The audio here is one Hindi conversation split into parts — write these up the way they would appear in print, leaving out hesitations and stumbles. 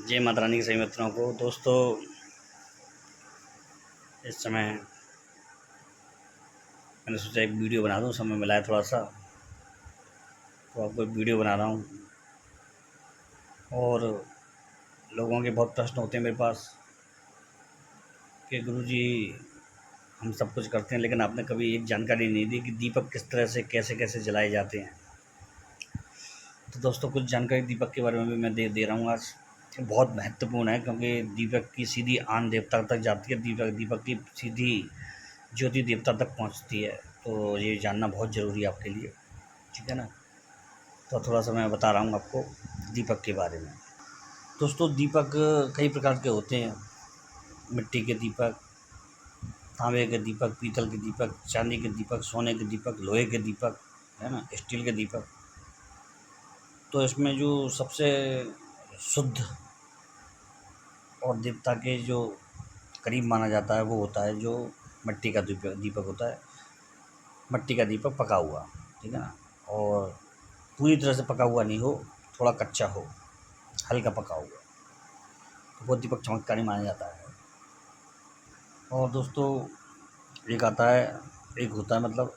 जय माता रानी के सभी मित्रों को। दोस्तों, इस समय मैंने सोचा एक वीडियो बना दूं, समय मिला है थोड़ा सा, तो आपको एक वीडियो बना रहा हूं। और लोगों के बहुत प्रश्न होते हैं मेरे पास कि गुरुजी हम सब कुछ करते हैं, लेकिन आपने कभी एक जानकारी नहीं दी कि दीपक किस तरह से कैसे कैसे जलाए जाते हैं। तो दोस्तों, कुछ जानकारी दीपक के बारे में भी मैं दे रहा हूँ आज। बहुत महत्वपूर्ण है, क्योंकि दीपक की सीधी आन देवता तक जाती है, दीपक की सीधी ज्योति देवता तक पहुँचती है। तो ये जानना बहुत ज़रूरी है आपके लिए, ठीक है ना। तो थोड़ा सा मैं बता रहा हूँ आपको दीपक के बारे में। दोस्तों, दीपक कई प्रकार के होते हैं। मिट्टी के दीपक, तांबे के दीपक, पीतल के दीपक, चांदी के दीपक, सोने के दीपक, लोहे के दीपक, है ना, स्टील के दीपक। तो इसमें जो सबसे शुद्ध और देवता के जो करीब माना जाता है वो होता है जो मिट्टी का दीपक होता है। मिट्टी का दीपक पका हुआ, ठीक है ना, और पूरी तरह से पका हुआ नहीं हो, थोड़ा कच्चा हो, हल्का पका हुआ, तो वो दीपक चमत्कारी माना जाता है। और दोस्तों, एक आता है, एक होता है, मतलब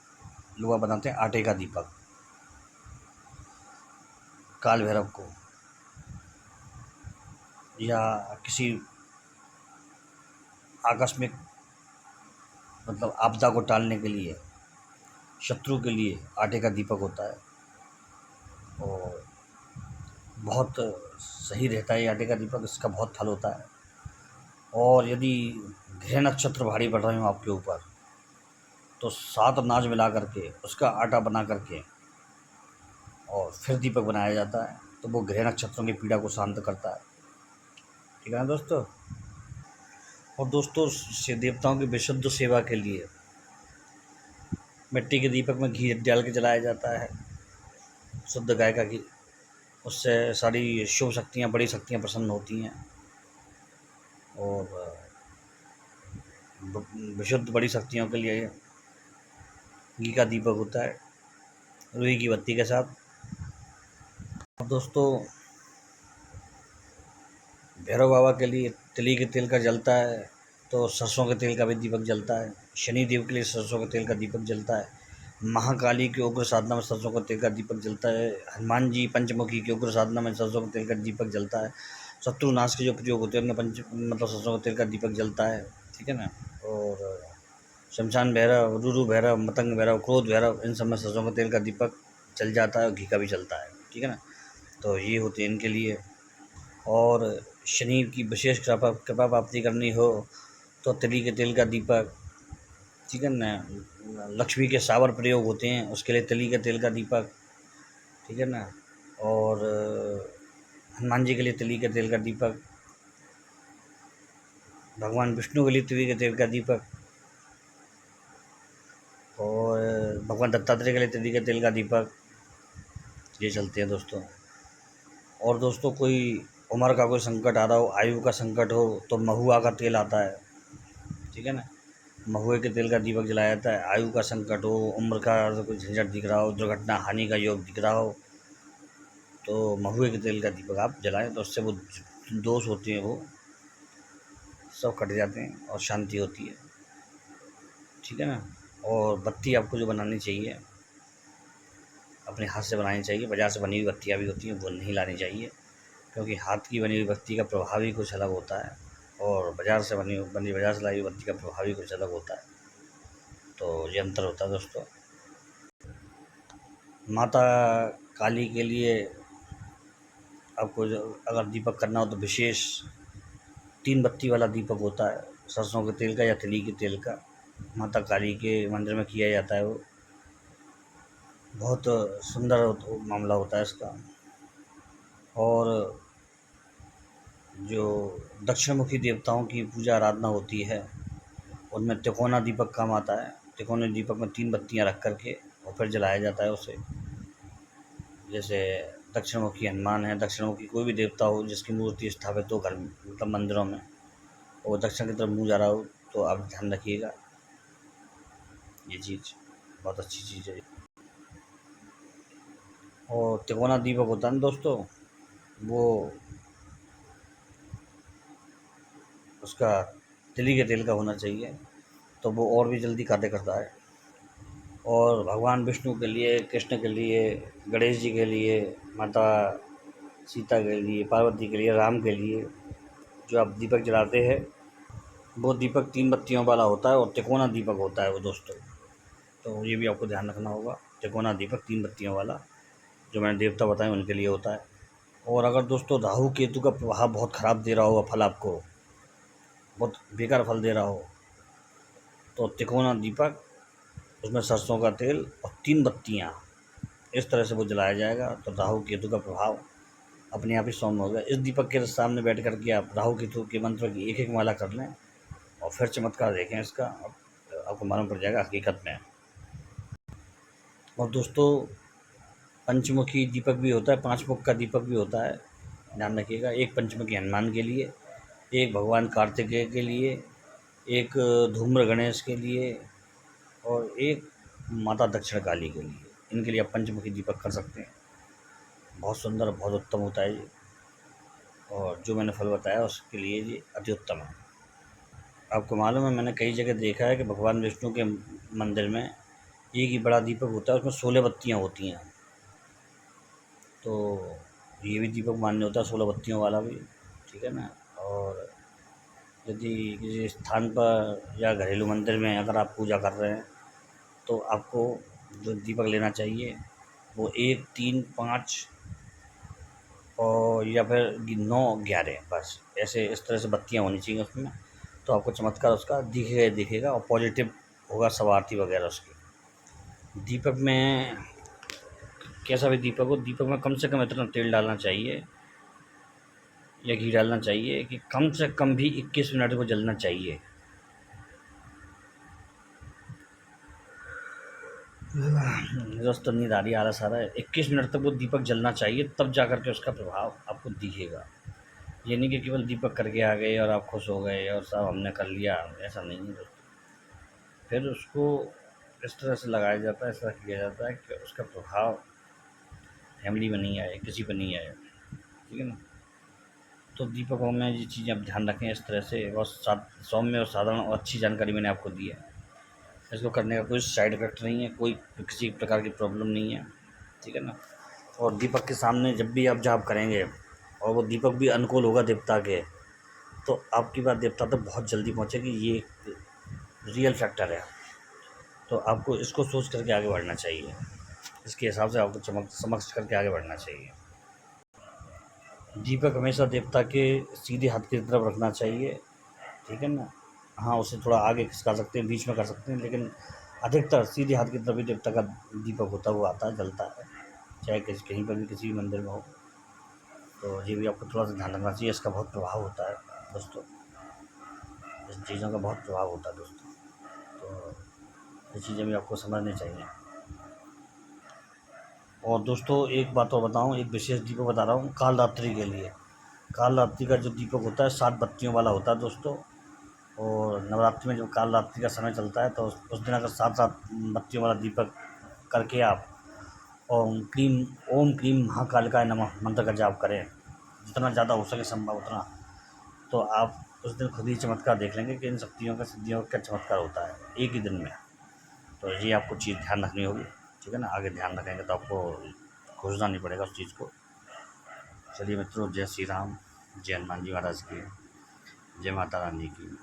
लोग बनाते हैं आटे का दीपक, काल भैरव को या किसी आकस्मिक मतलब आपदा को टालने के लिए, शत्रु के लिए आटे का दीपक होता है। और बहुत सही रहता है ये आटे का दीपक, इसका बहुत फल होता है। और यदि ग्रह नक्षत्र भारी पड़ रहे हो आपके ऊपर, तो 7 अनाज मिला करके उसका आटा बना करके और फिर दीपक बनाया जाता है, तो वो ग्रह नक्षत्रों की पीड़ा को शांत करता है, ठीक है ना दोस्तों। और दोस्तों, से देवताओं की विशुद्ध सेवा के लिए मिट्टी के दीपक में घी डाल के जलाया जाता है, शुद्ध गाय का घी। उससे सारी शुभ शक्तियाँ, बड़ी शक्तियाँ प्रसन्न होती हैं। और विशुद्ध बड़ी शक्तियों के लिए घी का दीपक होता है, रुई की बत्ती के साथ। और दोस्तों, भैरव बाबा के लिए तिली के तेल का जलता है, तो सरसों के तेल का भी दीपक जलता है। शनि देव के लिए सरसों के तेल का दीपक जलता है। महाकाली की उग्र साधना में सरसों का तेल का दीपक जलता है। हनुमान जी पंचमुखी की उग्र साधना में सरसों के तेल का दीपक जलता है। शत्रु नाश के जो प्रयोग होते हैं उनमें मतलब सरसों का तेल का दीपक जलता है, ठीक है ना। और शमशान भैरव, रुरु भैरव, मतंग भैरव, क्रोध भैरव, इन सब में सरसों का तेल का दीपक जल जाता है और घी का भी जलता है, ठीक है ना। तो ये होते हैं इनके लिए। और शनि की विशेष कृपा प्राप्ति करनी हो तो तिली के तेल का दीपक, ठीक है ना। लक्ष्मी के सावर प्रयोग होते हैं, उसके लिए तिली के तेल का दीपक, ठीक है ना। और हनुमान जी के लिए तिली के तेल का दीपक, भगवान विष्णु के लिए तिली के तेल का दीपक, और भगवान दत्तात्रेय के लिए तिली के तेल का दीपक, ये चलते हैं दोस्तों। और दोस्तों, कोई उम्र का कोई संकट आ रहा हो, आयु का संकट हो, तो महुआ का तेल आता है, ठीक है ना। महुए के तेल का दीपक जलाया जाता है। आयु का संकट हो, उम्र का कोई झंझट दिख रहा हो, दुर्घटना हानि का योग दिख रहा हो, तो महुए के तेल का दीपक आप जलाएं, तो उससे वो दोष होते हैं वो सब कट जाते हैं और शांति होती है, ठीक है ना। और बत्ती आपको जो बनानी चाहिए अपने हाथ से बनानी चाहिए। बाज़ार से बनी हुई बत्तियाँ भी होती हैं, वो नहीं लानी चाहिए, क्योंकि हाथ की बनी हुई बत्ती का प्रभाव ही कुछ अलग होता है और बाज़ार से बाज़ार से लाई हुई बत्ती का प्रभाव ही कुछ अलग होता है। तो ये अंतर होता है दोस्तों। माता काली के लिए आपको अगर दीपक करना हो तो विशेष 3 बत्ती वाला दीपक होता है, सरसों के तेल का या तिली के तेल का। माता काली के मंदिर में किया जाता है वो, बहुत सुंदर मामला होता है इसका। और जो दक्षिणमुखी देवताओं की पूजा आराधना होती है उनमें तिकोना दीपक काम आता है। तिकोने दीपक में 3 बत्तियां रख करके और फिर जलाया जाता है उसे। जैसे दक्षिणमुखी हनुमान है, दक्षिणमुखी कोई भी देवता हो जिसकी मूर्ति स्थापित हो घर मतलब मंदिरों में, और दक्षिण की तरफ मुँह जा रहा हो, तो आप ध्यान रखिएगा, ये चीज़ बहुत अच्छी चीज़ है। और तिकोना दीपक होता है ना दोस्तों, वो उसका तिली के तेल का होना चाहिए, तो वो और भी जल्दी कार्य करता है। और भगवान विष्णु के लिए, कृष्ण के लिए, गणेश जी के लिए, माता सीता के लिए, पार्वती के लिए, राम के लिए जो आप दीपक जलाते हैं, वो दीपक 3 बत्तियों वाला होता है और तिकोना दीपक होता है वो दोस्तों। तो ये भी आपको ध्यान रखना होगा, तिकोना दीपक 3 बत्तियों वाला जो मैंने देवता बताए उनके लिए होता है। और अगर दोस्तों राहु केतु का प्रभाव बहुत ख़राब दे रहा होगा, फल आपको बहुत बेकार फल दे रहा हो, तो तिकोना दीपक, उसमें सरसों का तेल और 3 बत्तियाँ, इस तरह से वो जलाया जाएगा, तो राहु केतु का प्रभाव अपने आप ही सौम्य होगा। इस दीपक के सामने बैठ कर के आप राहु केतु के मंत्र की एक एक माला कर लें और फिर चमत्कार देखें इसका, आपको मालूम पड़ जाएगा हकीकत में। और दोस्तों पंचमुखी दीपक भी होता है, 5 मुख का दीपक भी होता है, ध्यान रखिएगा। एक पंचमुखी हनुमान के लिए, एक भगवान कार्तिकेय के लिए, एक धूम्र गणेश के लिए और एक माता दक्षिण काली के लिए। इनके लिए आप पंचमुखी दीपक कर सकते हैं, बहुत सुंदर, बहुत उत्तम होता है ये। और जो मैंने फल बताया उसके लिए ये अति उत्तम है। आपको मालूम है, मैंने कई जगह देखा है कि भगवान विष्णु के मंदिर में एक ही बड़ा दीपक होता है, उसमें 16 बत्तियाँ होती हैं। तो ये भी दीपक मान्य होता है 16 बत्तियों वाला भी, ठीक है ना। और यदि किसी स्थान पर या घरेलू मंदिर में अगर आप पूजा कर रहे हैं, तो आपको जो दीपक लेना चाहिए वो 1, 3, 5 और या फिर 9, 11, बस ऐसे इस तरह से बत्तियाँ होनी चाहिए उसमें। तो आपको चमत्कार उसका दिखेगा ही दिखेगा और पॉजिटिव होगा सब आरती वगैरह उसकी। दीपक में कैसा भी दीपक हो, दीपक में कम से कम इतना तेल डालना चाहिए या घी डालना चाहिए कि कम से कम भी 21 मिनट को जलना चाहिए। दोस्तों नींद आ रही है, आलस आ रहा है। 21 मिनट तक वो दीपक जलना चाहिए, तब जा कर के उसका प्रभाव आपको दिखेगा। ये नहीं कि केवल दीपक करके आ गए और आप खुश हो गए और साहब हमने कर लिया, ऐसा नहीं है दोस्तों। फिर उसको इस तरह से लगाया जाता है, ऐसा किया जाता है कि उसका प्रभाव फैमिली में नहीं आए, किसी पर नहीं आए, ठीक है ना। तो दीपकों में ये चीज़ें आप ध्यान रखें इस तरह से। बहुत सौम्य और साधारण और अच्छी जानकारी मैंने आपको दी है। इसको करने का कोई साइड इफ़ेक्ट नहीं है, कोई किसी प्रकार की प्रॉब्लम नहीं है, ठीक है ना। और दीपक के सामने जब भी आप जाप करेंगे और वो दीपक भी अनुकूल होगा देवता के, तो आपकी बात देवता तक बहुत जल्दी पहुँचेगी, ये रियल फैक्टर है। तो आपको इसको सोच करके आगे बढ़ना चाहिए, इसके हिसाब से आपको समझ करके आगे बढ़ना चाहिए। दीपक हमेशा देवता के सीधे हाथ की तरफ रखना चाहिए, ठीक है ना। हाँ, उसे थोड़ा आगे खिसका सकते हैं, बीच में कर सकते हैं, लेकिन अधिकतर सीधे हाथ की तरफ ही देवता का दीपक होता हुआ आता है, जलता है, चाहे कहीं पर भी किसी भी मंदिर में हो। तो ये भी आपको थोड़ा सा ध्यान रखना चाहिए, इसका बहुत प्रभाव होता है दोस्तों, इस चीज़ों का बहुत प्रभाव होता है दोस्तों। तो ये चीज़ें भी आपको समझनी चाहिए। और दोस्तों एक बात और बताऊँ, एक विशेष दीपक बता रहा हूँ काल रात्रि के लिए। काल रात्रि का जो दीपक होता है 7 बत्तियों वाला होता है दोस्तों। और नवरात्रि में जब काल रात्रि का समय चलता है, तो उस दिन अगर 7 बत्तियों वाला दीपक करके आप ओम क्लीम महाकालिकाय नमः मंत्र का जाप करें, जितना ज़्यादा हो सके संभव उतना, तो आप उस दिन खुद ही चमत्कार देख लेंगे कि इन शक्तियों का, सिद्धियों का चमत्कार होता है एक ही दिन में। तो ये आपको चीज़ ध्यान रखनी होगी, ठीक है ना। आगे ध्यान रखेंगे तो आपको खोजना नहीं पड़ेगा उस चीज़ को। चलिए मित्रों, जय श्री राम, जय हनुमान जी महाराज की, जय माता रानी की।